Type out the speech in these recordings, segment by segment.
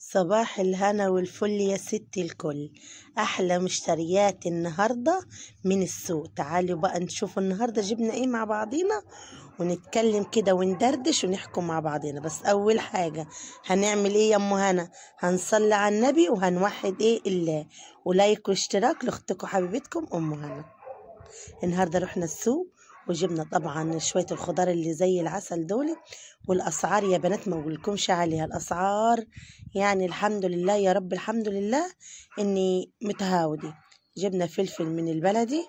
صباح الهنا والفل يا ست الكل. احلى مشتريات النهارده من السوق. تعالوا بقى نشوف النهارده جبنا ايه مع بعضينا ونتكلم كده وندردش ونحكم مع بعضينا. بس اول حاجه هنعمل ايه يا ام هنا؟ هنصلي على النبي وهنوحد ايه الله، ولايك واشتراك لاختكم حبيبتكم ام هنا. النهارده رحنا السوق وجبنا طبعا شويه الخضار اللي زي العسل دول. والاسعار يا بنات ما اقولكمش عليها الاسعار، يعني الحمد لله يا رب، الحمد لله اني متهاودي. جبنا فلفل من البلدي،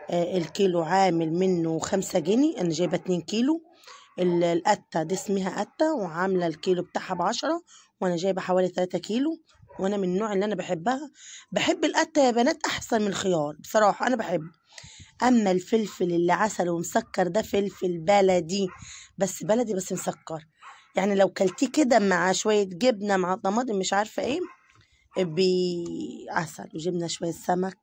الكيلو عامل منه 5 جنيه، انا جايبه 2 كيلو. القتة دي اسمها قتة وعامله الكيلو بتاعها ب10، وانا جايبه حوالي 3 كيلو. وانا من النوع اللي انا بحبها، بحب القتة يا بنات احسن من الخيار بصراحه، انا بحب. اما الفلفل اللي عسل ومسكر ده فلفل بلدي، بس بلدي بس مسكر، يعني لو كلتيه كده مع شويه جبنه مع طماطم مش عارفه ايه بعسل. وجبنا شويه سمك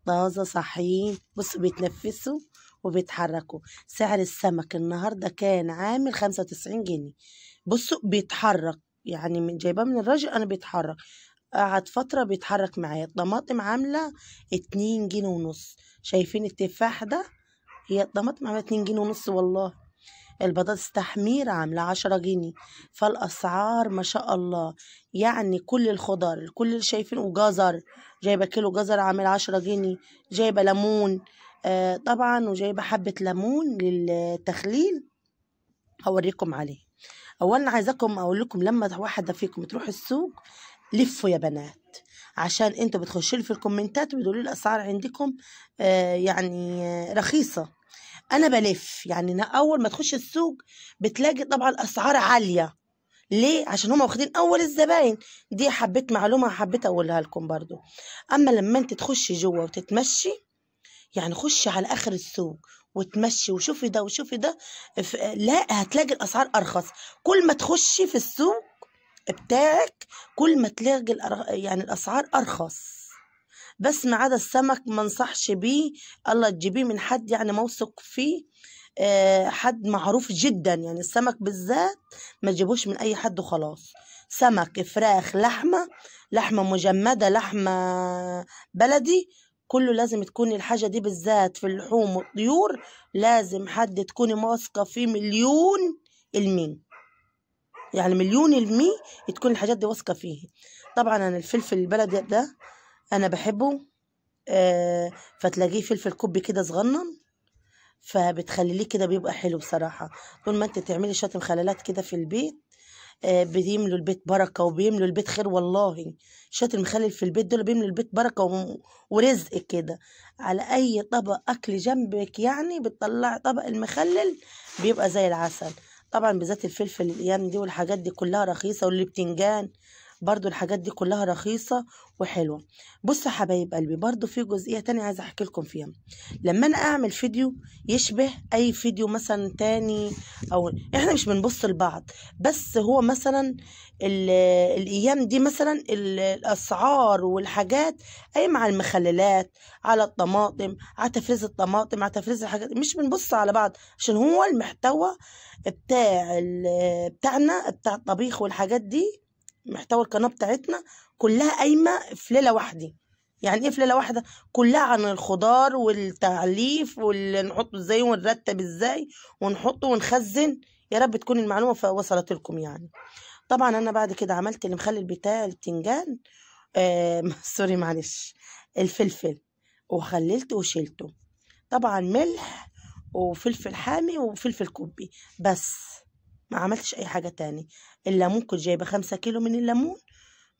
طازه صحيين، بصوا بيتنفسوا وبيتحركوا. سعر السمك النهارده كان عامل 95 جنيه. بصوا بيتحرك، يعني من جايباه من الراجل انا بيتحرك، قعد فترة بيتحرك معايا. الطماطم عاملة 2 جنيه ونص، شايفين التفاح ده؟ هي الطماطم عاملة 2 جنيه ونص والله. البطاطس تحمير عاملة 10 جنيه. فالأسعار ما شاء الله، يعني كل الخضار كل اللي شايفين. وجزر، جايبة كيلو جزر عامل 10 جنيه. جايبة ليمون طبعا، وجايبة حبة ليمون للتخليل هوريكم عليه. اولا عايزاكم اقول لكم لما واحده فيكم تروح السوق لفوا يا بنات، عشان انتوا بتخشوا لي في الكومنتات وبتقولوا لي الاسعار عندكم رخيصه. انا بلف، يعني اول ما تخش السوق بتلاقي طبعا الاسعار عاليه. ليه؟ عشان هم واخدين اول الزباين. دي حبيت معلومه حبيت اقولها لكم برضو. اما لما انت تخشي جوه وتتمشي، يعني خشي على اخر السوق وتمشي وشوفي ده وشوفي ده، لا هتلاقي الاسعار ارخص. كل ما تخشي في السوق بتاعك كل ما تلاقي يعني الاسعار ارخص. بس ما عدا السمك ما انصحش بيه، الله تجيبيه من حد يعني موثوق فيه، حد معروف جدا. يعني السمك بالذات ما تجيبوش من اي حد وخلاص. سمك فراخ لحمه، لحمه مجمده لحمه بلدي، كله لازم تكون الحاجه دي بالذات في اللحوم والطيور لازم حد تكوني واثقه فيه مليون المية، يعني مليون المية تكون الحاجات دي واثقه فيه. طبعا انا الفلفل البلدي ده انا بحبه، فتلاقيه فلفل كوبي كده صغنن، فبتخليه كده بيبقى حلو بصراحة. طول ما انت تعملي شوية مخللات كده في البيت بيملوا البيت بركة وبيملوا البيت خير والله. شوية المخلل في البيت دول بيملوا البيت بركة ورزق كده. على أي طبق أكل جنبك يعني بتطلع طبق المخلل بيبقى زي العسل. طبعا بالذات الفلفل الأيام دي والحاجات دي كلها رخيصة، واللي بتنجان برضو الحاجات دي كلها رخيصة وحلوة. بصوا يا حبايب قلبي، برضو في جزئية تانية عايزة أحكي لكم فيها. لما أنا أعمل فيديو يشبه أي فيديو مثلا تاني، أو إحنا مش بنبص لبعض، بس هو مثلا الأيام دي مثلا الأسعار والحاجات أي مع المخللات، على الطماطم، على تفريز الطماطم، على تفريز الحاجات، مش بنبص على بعض عشان هو المحتوى بتاعنا بتاع الطبيخ والحاجات دي. محتوى القناة بتاعتنا كلها قايمة في ليلة واحدة. يعني ايه في ليلة واحدة؟ كلها عن الخضار والتعليف واللي نحطه ازاي ونرتب ازاي ونحطه ونخزن. يا رب تكون المعلومة وصلت لكم يعني. طبعا انا بعد كده عملت المخلل بتاع البتنجان، سوري معلش، الفلفل، وخللته وشيلته. طبعا ملح وفلفل حامي وفلفل كوبي بس، ما عملتش اي حاجة تاني. الليمون كنت جايبة 5 كيلو من الليمون،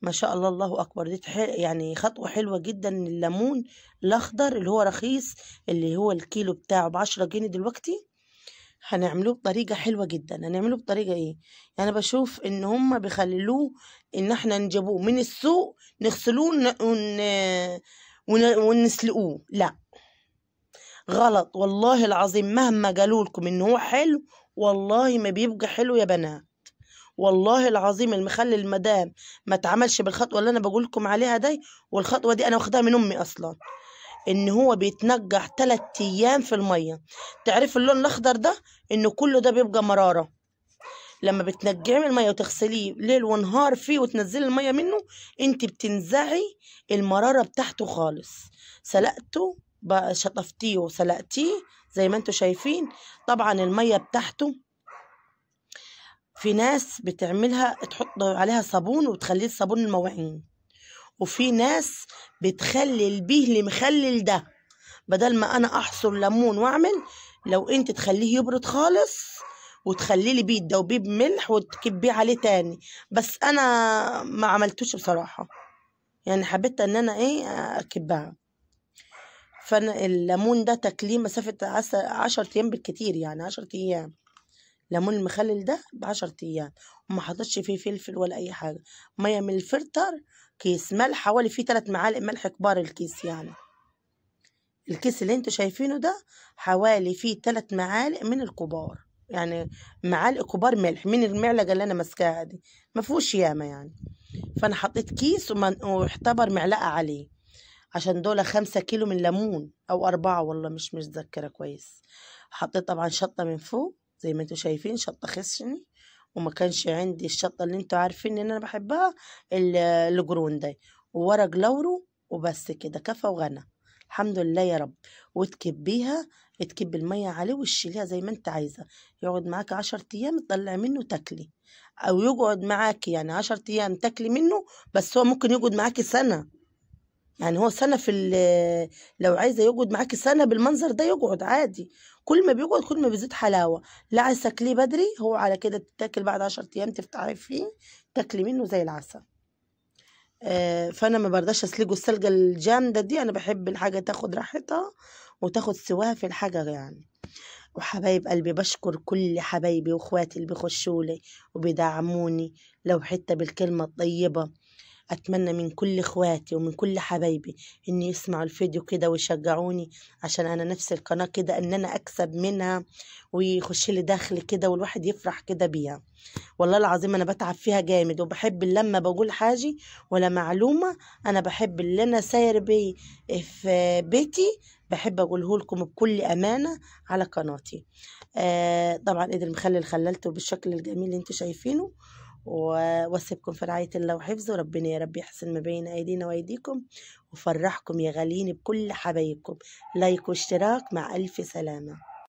ما شاء الله الله اكبر. دي يعني خطوة حلوة جدا. الليمون الاخضر اللي هو رخيص، اللي هو الكيلو بتاعه ب10 جنيه دلوقتي، هنعملوه بطريقة حلوة جدا. هنعملوه بطريقة ايه؟ يعني بشوف ان هم بيخللوه ان احنا نجيبوه من السوق نغسلوه ونسلقوه. لا غلط والله العظيم، مهما قالوا لكم ان هو حلو والله ما بيبقى حلو يا بنات. والله العظيم المخلل المدام ما اتعملش بالخطوه اللي انا بقول لكم عليها دي، والخطوه دي انا واخداها من امي اصلا، ان هو بيتنجح 3 ايام في الميه. تعرف اللون الاخضر ده انه كله ده بيبقى مراره. لما بتنجعي من الميه وتغسليه ليل ونهار فيه وتنزلي الميه منه، انت بتنزعي المراره بتاعته خالص. سلقته بقى، شطفتيه وسلقتيه زي ما انتوا شايفين. طبعا الميه بتاعته في ناس بتعملها تحط عليها صابون وتخليه صابون المواعين، وفي ناس بتخلي البيه المخلل ده بدل ما انا احصر ليمون واعمل، لو انت تخليه يبرد خالص وتخلي لي بيه تدوبيه بملح وتكبيه عليه تاني. بس انا ما عملتوش بصراحة، يعني حبيت ان انا اكبها. فانا الليمون ده تاكليه مسافة 10 ايام بالكتير، يعني 10 ايام. ليمون المخلل ده ب10 ايام، وما حطيتش فيه فلفل ولا اي حاجة. مية من الفلتر، كيس ملح حوالي فيه 3 معالق ملح كبار الكيس، يعني الكيس اللي انتوا شايفينه ده حوالي فيه 3 معالق من الكبار، يعني معالق كبار ملح من المعلقة اللي انا ماسكاها دي، ما فيهوش ياما يعني. فانا حطيت كيس واعتبر معلقة عليه، عشان دول 5 كيلو من ليمون او 4، والله مش متذكرة كويس. حطيت طبعا شطة من فوق زي ما انتوا شايفين، شطة خشني، وما كانش عندي الشطة اللي انتوا عارفين ان انا بحبها، الجرون ده، وورق لورو، وبس كده كفى وغنى. الحمد لله يا رب. وتكبيها، تكبي المية عليه وتشيليها زي ما انت عايزة. يقعد معاك 10 ايام تطلع منه تاكلي، او يقعد معاك يعني 10 ايام تاكلي منه. بس هو ممكن يقعد معاكي سنة، يعني هو سنة لو عايزة يقعد معاكي سنة بالمنظر ده يقعد عادي. كل ما بيقعد كل ما بيزيد حلاوة. لا عايز تاكليه بدري، هو على كده تتاكل بعد 10 ايام، تفتحي فيه تاكلي منه زي العسل. فانا ما برضاش اسلقه السلقة الجامدة دي، انا بحب الحاجة تاخد راحتها وتاخد سواها في الحاجة يعني. وحبايب قلبي، بشكر كل حبايبي واخواتي اللي بيخشولي وبيدعموني لو حتى بالكلمة الطيبة. أتمنى من كل إخواتي ومن كل حبايبي إن يسمعوا الفيديو كده ويشجعوني، عشان أنا نفس القناة كده إن أنا أكسب منها ويخش لي دخل كده والواحد يفرح كده بيها. والله العظيم أنا بتعب فيها جامد، وبحب لما بقول حاجة ولا معلومة، أنا بحب اللي أنا ساير بيه في بيتي بحب أقوله لكم بكل أمانة على قناتي. طبعا إيد المخلل خللته بالشكل الجميل اللي انتوا شايفينه، واسيبكم في رعاية الله وحفظه. ربنا يا رب يحسن ما بين ايدينا وايديكم، وفرحكم يا غاليين بكل حبايبكم. لايك واشتراك، مع الف سلامة.